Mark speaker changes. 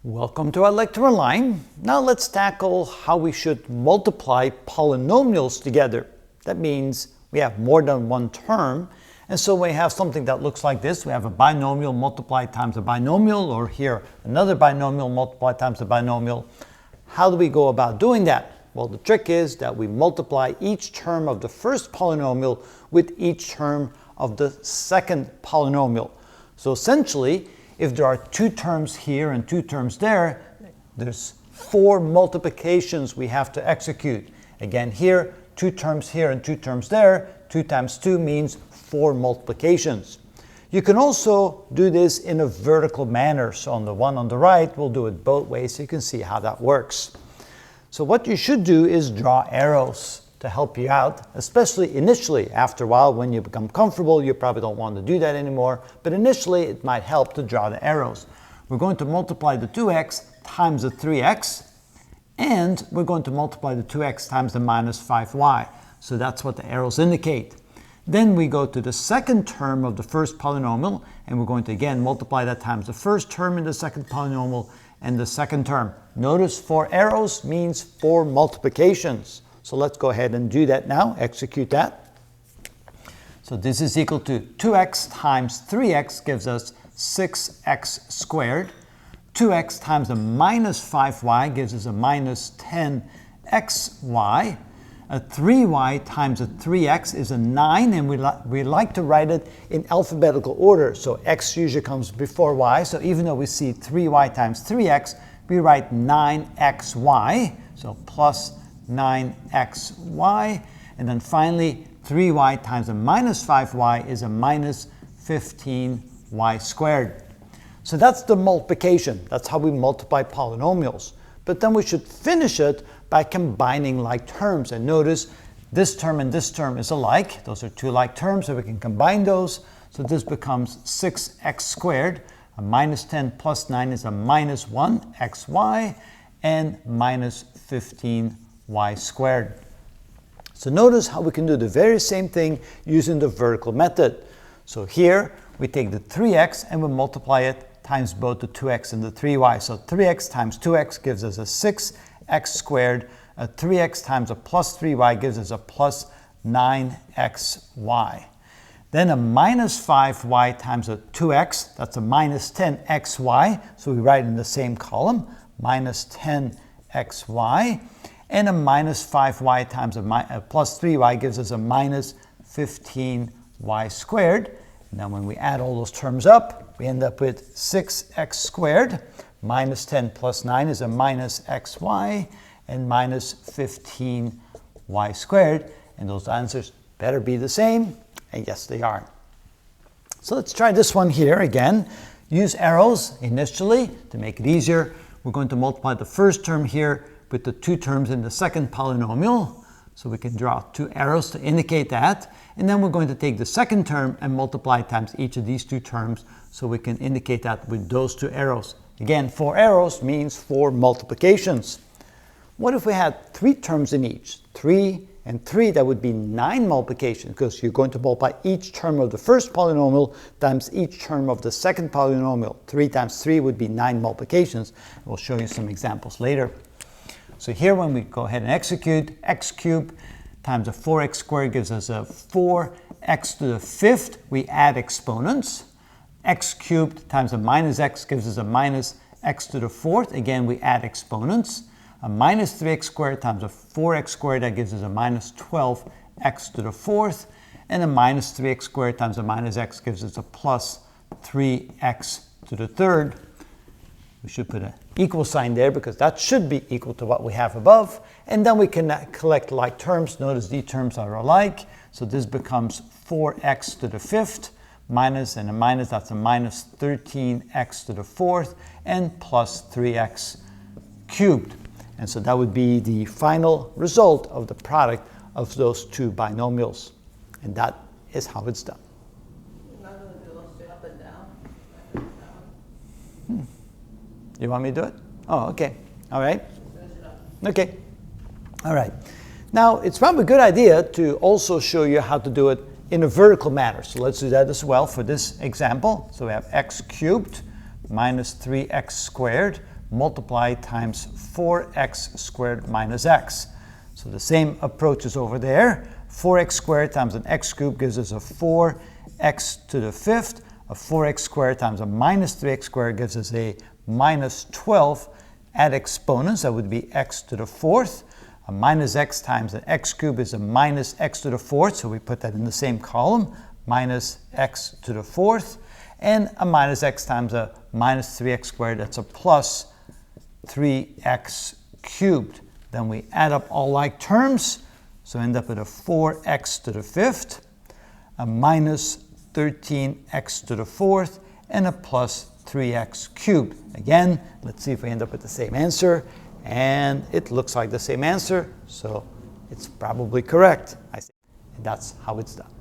Speaker 1: Welcome to Algebra Line. Now let's tackle how we should multiply polynomials together. That means we have more than one term, and so we have something that looks like this. We have a binomial multiplied times a binomial, or here another binomial multiplied times a binomial. How do we go about doing that? Well, the trick is that we multiply each term of the first polynomial with each term of the second polynomial. So essentially, if there are two terms here and two terms there, there's four multiplications we have to execute. Again, here, two terms here and two terms there. 2 times 2 means four multiplications. You can also do this in a vertical manner. So on the one on the right, we'll do it both ways so you can see how that works. So what you should do is draw arrows to help you out, especially initially. After a while, when you become comfortable, you probably don't want to do that anymore, but initially it might help to draw the arrows. We're going to multiply the 2x times the 3x, and we're going to multiply the 2x times the minus 5y. So that's what the arrows indicate. Then we go to the second term of the first polynomial, and we're going to again multiply that times the first term in the second polynomial and the second term. Notice 4 arrows means 4 multiplications. So let's go ahead and do that now, execute that. So this is equal to 2x times 3x gives us 6x squared. 2x times the minus 5y gives us a minus 10xy. A 3y times a 3x is a 9, and we like to write it in alphabetical order. So x usually comes before y. So even though we see 3y times 3x, we write 9xy, so plus 9xy, and then finally 3y times a minus 5y is a minus 15y squared. So that's the multiplication. That's how we multiply polynomials. But then we should finish it by combining like terms. And notice this term and this term is alike. Those are two like terms, so we can combine those. So this becomes 6x squared. A minus 10 plus 9 is a minus 1xy, and minus 15y squared. So notice how we can do the very same thing using the vertical method. So here we take the 3x and we multiply it times both the 2x and the 3y. So 3x times 2x gives us a 6x squared. A 3x times a plus 3y gives us a plus 9xy. Then a minus 5y times a 2x, that's a minus 10xy. So we write in the same column, minus 10xy. And a minus 5y times a plus 3y gives us a minus 15y squared. Now when we add all those terms up, we end up with 6x squared. Minus 10 plus 9 is a minus xy, and minus 15y squared. And those answers better be the same, and yes, they are. So let's try this one here again. Use arrows initially to make it easier. We're going to multiply the first term here with the two terms in the second polynomial. So we can draw 2 arrows to indicate that. And then we're going to take the second term and multiply times each of these 2 terms, so we can indicate that with those 2 arrows. Again, 4 arrows means 4 multiplications. What if we had 3 terms in each? 3 and 3, that would be 9 multiplications, because you're going to multiply each term of the first polynomial times each term of the second polynomial. 3 times 3 would be 9 multiplications. We'll show you some examples later. So here when we go ahead and execute, x cubed times a 4x squared gives us a 4x to the 5th. We add exponents. X cubed times a minus x gives us a minus x to the 4th. Again, we add exponents. A minus 3x squared times a 4x squared, that gives us a minus 12x to the 4th. And a minus 3x squared times a minus x gives us a plus 3x to the 3rd. We should put an equal sign there because that should be equal to what we have above. And then we can collect like terms. Notice these terms are alike. So this becomes 4x to the 5th, minus and a minus, that's a minus 13x to the 4th, and plus 3x cubed. And so that would be the final result of the product of those 2 binomials. And that is how it's done. You want me to do it? Oh, okay. All right. Okay. All right. Now, it's probably a good idea to also show you how to do it in a vertical manner. So let's do that as well for this example. So we have x cubed minus 3x squared multiplied times 4x squared minus x. So the same approach is over there. 4x squared times an x cubed gives us a 4x to the fifth. A 4x squared times a minus 3x squared gives us a minus 12. Add exponents, that would be x to the fourth. A minus x times an x cubed is a minus x to the fourth, so we put that in the same column, minus x to the fourth. And a minus x times a minus 3x squared, that's a plus 3x cubed. Then we add up all like terms, so end up with a 4x to the fifth, a minus 13x to the fourth, and a plus 3x cubed. Again, let's see if we end up with the same answer. And it looks like the same answer, so it's probably correct. I think that's how it's done.